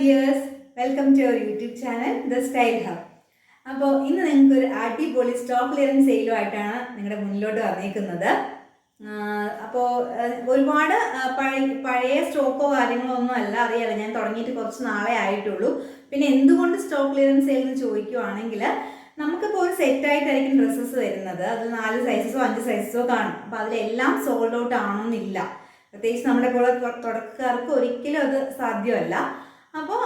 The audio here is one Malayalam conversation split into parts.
Dears, welcome to our YouTube channel the style hub. അപ്പോൾ ഇന്ന് നിങ്ങൾക്ക് ഒരു അടിപൊളി സ്റ്റോക്ക് ക്ലിയറൻസ് സെയിലുമായിട്ടാണ് നിങ്ങളുടെ മുന്നിലോട്ട് വന്നേക്കുന്നത്. അപ്പോൾ ഒരുപാട് പഴയ സ്റ്റോക്കോ കാര്യങ്ങളോ ഒന്നും അല്ല, അറിയാലോ, ഞാൻ തുടങ്ങിയിട്ട് കുറച്ച് നാളെ ആയിട്ടുള്ളൂ. പിന്നെ എന്തുകൊണ്ട് സ്റ്റോക്ക് ക്ലിയറൻസ് സെയിൽ എന്ന് ചോദിക്കുവാണെങ്കിൽ, നമുക്കിപ്പോൾ ഒരു സെറ്റായിട്ടായിരിക്കും ഡ്രസ്സസ് വരുന്നത്. അത് 4 സൈസസോ 5 സൈസസോ കാണും. അപ്പോൾ അതിലെല്ലാം സോൾഡ് ഔട്ട് ആണെന്നില്ല. പ്രത്യേകിച്ച് നമ്മുടെ പോലെ തുടക്കക്കാർക്ക് ഒരിക്കലും അത് സാധ്യമല്ല. അപ്പോൾ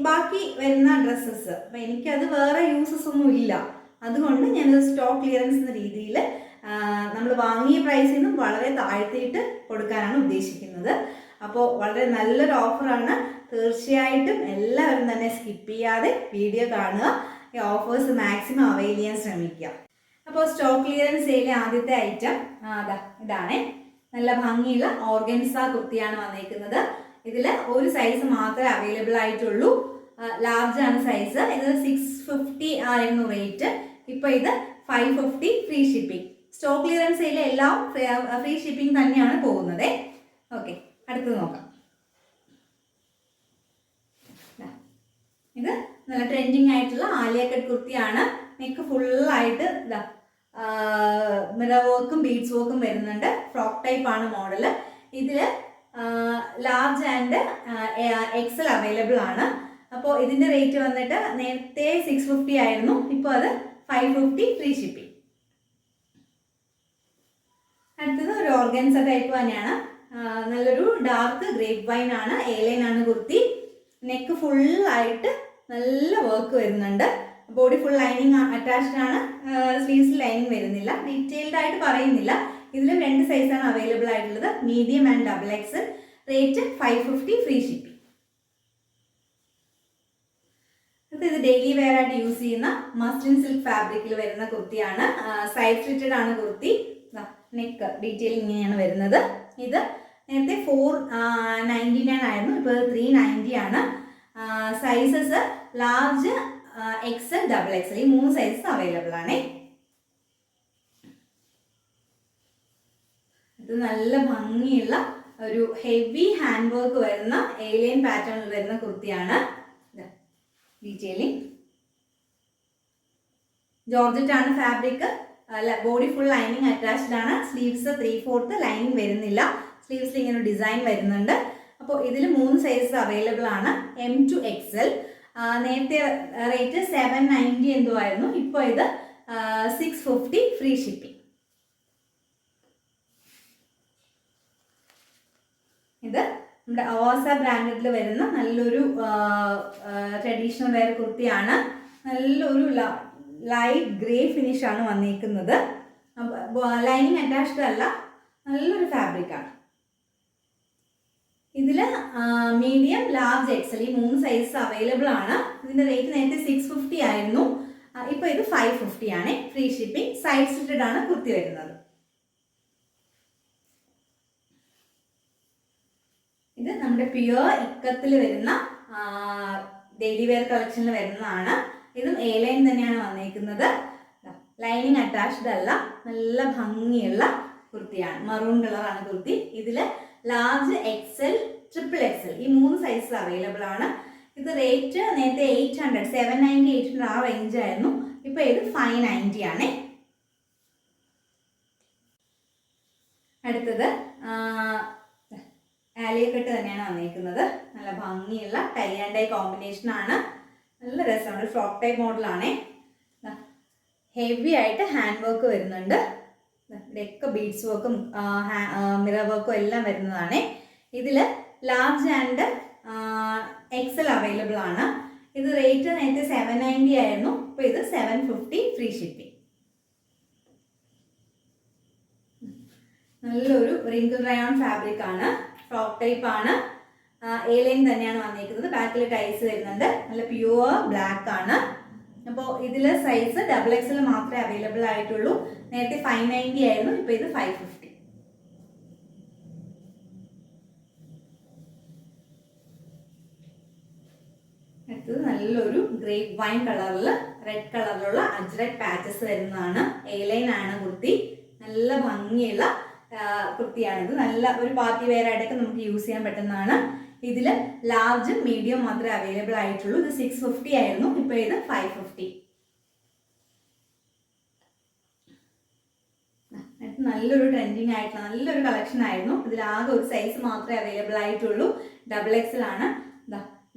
ബാക്കി വരുന്ന ഡ്രസ്സസ് അപ്പോൾ എനിക്കത് വേറെ യൂസസ് ഒന്നും ഇല്ല. അതുകൊണ്ട് ഞാനത് സ്റ്റോക്ക് ക്ലിയറൻസ് എന്ന രീതിയിൽ നമ്മൾ വാങ്ങിയ പ്രൈസിൽ നിന്നും വളരെ താഴ്ത്തിയിട്ട് കൊടുക്കാനാണ് ഉദ്ദേശിക്കുന്നത്. അപ്പോൾ വളരെ നല്ലൊരു ഓഫറാണ്. തീർച്ചയായിട്ടും എല്ലാവരും തന്നെ സ്കിപ്പ് ചെയ്യാതെ വീഡിയോ കാണുക. ഈ ഓഫേഴ്സ് മാക്സിമം അവൈൽ ചെയ്യാൻ ശ്രമിക്കുക. അപ്പോൾ സ്റ്റോക്ക് ക്ലിയറൻസ് സെയിലെ ആദ്യത്തെ ഐറ്റം ഇതാണ്. നല്ല ഭംഗിയുള്ള ഓർഗൻസ കുർത്തിയാണ് വന്നിരിക്കുന്നത്. ഇതിൽ ഒരു സൈസ് മാത്രമേ അവൈലബിൾ ആയിട്ടുള്ളൂ. ലാർജ് ആണ് സൈസ്. ഇത് 650 ആയിരുന്നു റേറ്റ്. ഇപ്പോൾ ഇത് 550 ഫ്രീ ഷിപ്പിംഗ്. സ്റ്റോക്ക് ക്ലിയറൻസ് സെയിലെ എല്ലാം ഫ്രീ ഷിപ്പിംഗ് തന്നെയാണ് പോകുന്നത്. ഓക്കെ, അടുത്തത് നോക്കാം. ഇത് നല്ല ട്രെൻഡിങ് ആയിട്ടുള്ള ആലിയ കട്ട് കുർത്തിയാണ്. നെക്ക് ഫുള്ളായിട്ട് മിറർ വർക്കും ബീഡ്സ് വർക്കും വരുന്നുണ്ട്. ഫ്രോക്ക് ടൈപ്പ് ആണ് മോഡല്. ഇതിൽ ലാർജ് ആൻഡ് എക്സൽ അവൈലബിൾ ആണ്. അപ്പോൾ ഇതിൻ്റെ റേറ്റ് വന്നിട്ട് നേരത്തെ 650 ആയിരുന്നു. ഇപ്പോൾ അത് 550 ഫ്രീ ഷിപ്പിംഗ്. അടുത്തത് ഒരു ഓർഗൻസ ടൈപ്പ് തന്നെയാണ്. നല്ലൊരു ഡാർക്ക് ഗ്രേപ്പ് വൈൻ ആണ്. A-ലൈൻ ആണ് കുർത്തി. നെക്ക് ഫുള്ളായിട്ട് നല്ല വർക്ക് വരുന്നുണ്ട്. ബോഡി ഫുൾ ലൈനിങ് അറ്റാച്ച്ഡ് ആണ്. സ്ലീവ്സിൽ ലൈനിങ് വരുന്നില്ല. ഡീറ്റെയിൽഡ് ആയിട്ട് പറയുന്നില്ല. ഇതിലും 2 സൈസാണ് അവൈലബിൾ ആയിട്ടുള്ളത്, medium and double XL. Rate 550 free shipping. ഇത് ഡെയിലി വെയർ ആയിട്ട് യൂസ് ചെയ്യുന്ന മസ്ലിൻ സിൽക്ക് ഫാബ്രിക്കിൽ വരുന്ന കുർത്തിയാണ്. സൈഡ് സ്ലിറ്റഡ് ആണ് കുർത്തി. നെക്ക് ഡീറ്റെയിൽ ഇങ്ങനെയാണ് വരുന്നത്. ഇത് നേരത്തെ 499 ആയിരുന്നു. ഇപ്പോൾ 390 ആണ്. Sizes large, XL, double XL, ഈ 3 സൈസസ് അവൈലബിൾ ആണ്. ഇത് നല്ല ഭംഗിയുള്ള ഒരു ഹെവി ഹാൻഡ് വർക്ക് വരുന്ന A-ലൈൻ പാറ്റേണിൽ വരുന്ന കുർത്തിയാണ്. ഡീറ്റെയിലിംഗ് ജോർജറ്റ് ആണ് fabric. Body full lining attached ആണ്. സ്ലീവ്സ് 3/4 ലൈനിങ് വരുന്നില്ല. സ്ലീവ്സിൽ ഇങ്ങനെ ഡിസൈൻ വരുന്നുണ്ട്. അപ്പോൾ ഇതിൽ 3 സൈസസ് അവൈലബിൾ ആണ്, M to XL. നേരത്തെ റേറ്റ് 790 എന്തോ ആയിരുന്നു. ഇപ്പോൾ ഇത് 650 ഫ്രീ ഷിപ്പിംഗ്. ഇത് നമ്മുടെ അവാസ ബ്രാൻഡിൽ വരുന്ന നല്ലൊരു ട്രഡീഷണൽ വെയർ കുർത്തിയാണ്. നല്ലൊരു ലൈറ്റ് ഗ്രേ ഫിനിഷ് ആണ് വന്നിരിക്കുന്നത്. ലൈനിങ് അറ്റാച്ച്ഡ് അല്ല, നല്ലൊരു ഫാബ്രിക്കാണ്. ഇതിൽ മീഡിയം, ലാർജ്, എക്സൽ, ഈ 3 സൈസ് അവൈലബിൾ ആണ്. ഇതിൻ്റെ റേറ്റ് നേരത്തെ 650 ആയിരുന്നു. ഇപ്പോൾ ഇത് 550 ആണ് ഫ്രീ ഷിപ്പിംഗ്. സൈഡ് സ്ലിറ്റഡ് ആണ് കുർത്തി വരുന്നത്. ഇത് നമ്മുടെ പ്യുവർ ഇക്കത്തിൽ വരുന്ന ഡെയിലി വെയർ കളക്ഷനിൽ വരുന്നതാണ്. ഇതും A-ലൈൻ തന്നെയാണ് വന്നിരിക്കുന്നത്. ലൈനിങ് അറ്റാച്ച്ഡ് അല്ല, നല്ല ഭംഗിയുള്ള കുർത്തിയാണ്. മറൂൺ കളറാണ് കുർത്തി. ഇതിൽ ലാർജ്, എക്സൽ, ട്രിപ്പിൾ എക്സൽ, ഈ 3 സൈസസ് അവൈലബിൾ ആണ്. ഇത് റേറ്റ് നേരത്തെ 800, 790, 800 ആ റേഞ്ച് ആയിരുന്നു. ഇപ്പോൾ ഇത് 590 ആണ്. അടുത്തത് ആലിയ കട്ട് തന്നെയാണ് വന്നിരിക്കുന്നത്. നല്ല ഭംഗിയുള്ള ടൈ ആൻഡ് ഡൈ കോമ്പിനേഷൻ ആണ്. നല്ല രസമാണ്. ഫ്രോക്ക് ടൈപ്പ് മോഡലാണ്. ഹെവി ആയിട്ട് ഹാൻഡ് വർക്ക് വരുന്നുണ്ട്. ഇവിടെയൊക്കെ ബീഡ്സ് വർക്കും മിറർ വർക്കും എല്ലാം വരുന്നതാണ്. ഇതിൽ ലാർജ് ആൻഡ് എക്സൽ അവൈലബിൾ ആണ്. ഇത് റേറ്റ് നേരത്തെ 790 ആയിരുന്നു. ഇപ്പോൾ ഇത് 750 ഫ്രീ ഷിപ്പിംഗ്. നല്ലൊരു റിങ്കിൾ റയോൺ ഫാബ്രിക് ആണ്. ഫ്രോക്ക് ടൈപ്പ് ആണ്. A-ലൈൻ തന്നെയാണ് വന്നിരിക്കുന്നത്. ബാക്കിൽ ടൈസ് വരുന്നുണ്ട്. നല്ല പ്യുവർ ബ്ലാക്ക് ആണ്. അപ്പോൾ ഇതിൽ സൈസ് ഡബിൾ എക്സൽ മാത്രമേ അവൈലബിൾ ആയിട്ടുള്ളൂ. നേരത്തെ 590 ആയിരുന്നു. ഇപ്പോൾ ഇത് 550. അടുത്തത് നല്ലൊരു ഗ്രേപ്പ് വൈൻ കളറിൽ റെഡ് കളറിലുള്ള അജ്രക് പാച്ചസ് വരുന്നതാണ്. A-ലൈൻ ആണ് കുർത്തി. നല്ല ഭംഗിയുള്ള കുർത്തിയാണിത്. നല്ല ഒരു പാർട്ടി വെയർ ആയിട്ടൊക്കെ നമുക്ക് യൂസ് ചെയ്യാൻ പറ്റുന്നതാണ്. ഇതിൽ ലാർജും മീഡിയം മാത്രമേ അവൈലബിൾ ആയിട്ടുള്ളൂ. ഇത് 650 ആയിരുന്നു, ഇപ്പോൾ ഇത് 550. നല്ലൊരു ട്രെൻഡിങ് ആയിട്ടുള്ള നല്ലൊരു കളക്ഷൻ ആയിരുന്നു. ഇതിലാകെ ഒരു സൈസ് മാത്രമേ അവൈലബിൾ ആയിട്ടുള്ളൂ. XXL ആണ്.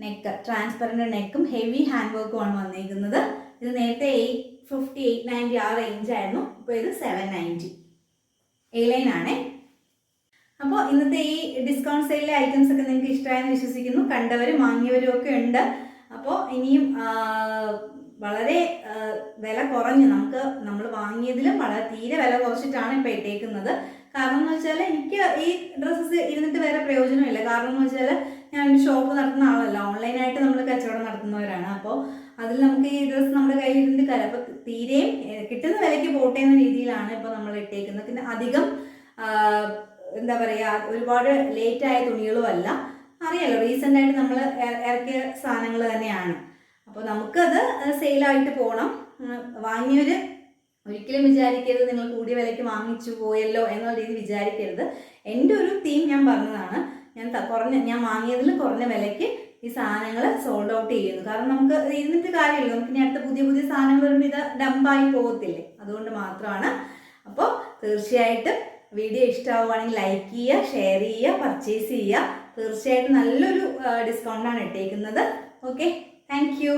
നെക്ക് ട്രാൻസ്പെറൻറ്റ് നെക്കും ഹെവി ഹാൻഡ് വർക്കും ആണ് വന്നിരിക്കുന്നത്. ഇത് നേരത്തെ 850 890 ആ റേഞ്ച് ആയിരുന്നു, ഇപ്പോൾ ഇത് 790. A-line ആണേ. അപ്പോൾ ഇന്നത്തെ ഈ ഡിസ്കൗണ്ട് സെയിലിലെ ഐറ്റംസ് ഒക്കെ നിങ്ങൾക്ക് ഇഷ്ടമായെന്ന് വിശ്വസിക്കുന്നു. കണ്ടവരും വാങ്ങിയവരും ഒക്കെ ഉണ്ട്. അപ്പോൾ ഇനിയും വളരെ വില കുറഞ്ഞ് നമ്മൾ വാങ്ങിയതിലും വളരെ തീരെ വില കുറച്ചിട്ടാണ് ഇപ്പോൾ ഇട്ടേക്കുന്നത്. കാരണം എന്ന് വെച്ചാൽ എനിക്ക് ഈ ഡ്രസ്സസ് ഇരുന്നിട്ട് വേറെ പ്രയോജനമില്ല. കാരണം എന്ന് വെച്ചാൽ ഞാനൊരു ഷോപ്പ് നടത്തുന്ന ആളല്ല, ഓൺലൈനായിട്ട് നമ്മൾ കച്ചവടം നടത്തുന്നവരാണ്. അപ്പോൾ അതിൽ നമുക്ക് ഈ ഡ്രസ്സ് നമ്മുടെ കയ്യിൽ ഇരുന്നിട്ട് കാര്യം അപ്പോൾ തീരെയും കിട്ടുന്ന വിലയ്ക്ക് പോട്ടെ എന്ന രീതിയിലാണ് ഇപ്പോൾ നമ്മൾ ഇട്ടേക്കുന്നത്. പിന്നെ അധികം എന്താ പറയുക, ഒരുപാട് ലേറ്റായ തുണികളും അല്ല. അറിയാലോ, റീസെൻ്റായിട്ട് നമ്മൾ ഇറക്കിയ സാധനങ്ങൾ തന്നെയാണ്. അപ്പോൾ നമുക്കത് സെയിലായിട്ട് പോകണം. വാങ്ങിയവർ ഒരിക്കലും വിചാരിക്കരുത് നിങ്ങൾ കൂടിയ വിലയ്ക്ക് വാങ്ങിച്ചു പോയല്ലോ എന്നുള്ള രീതി വിചാരിക്കരുത്. എൻ്റെ ഒരു തീം ഞാൻ പറഞ്ഞതാണ്. ഞാൻ വാങ്ങിയതിൽ കുറഞ്ഞ വിലയ്ക്ക് ഈ സാധനങ്ങൾ സോൾഡ് ഔട്ട് ചെയ്യുന്നു. കാരണം നമുക്ക് ഇരുന്നിട്ട് കാര്യമില്ല, നമുക്ക് ഇനി അടുത്ത പുതിയ പുതിയ സാധനങ്ങൾ വരുമ്പോൾ ഇത് ഡംപായി പോകത്തില്ലേ, അതുകൊണ്ട് മാത്രമാണ്. അപ്പോൾ തീർച്ചയായിട്ടും വീഡിയോ ഇഷ്ടമാവുകയാണെങ്കിൽ ലൈക്ക് ചെയ്യുക, ഷെയർ ചെയ്യുക, പർച്ചേസ് ചെയ്യുക. തീർച്ചയായിട്ടും നല്ലൊരു ഡിസ്കൗണ്ടാണ് ഇട്ടേക്കുന്നത്. Okay, thank you.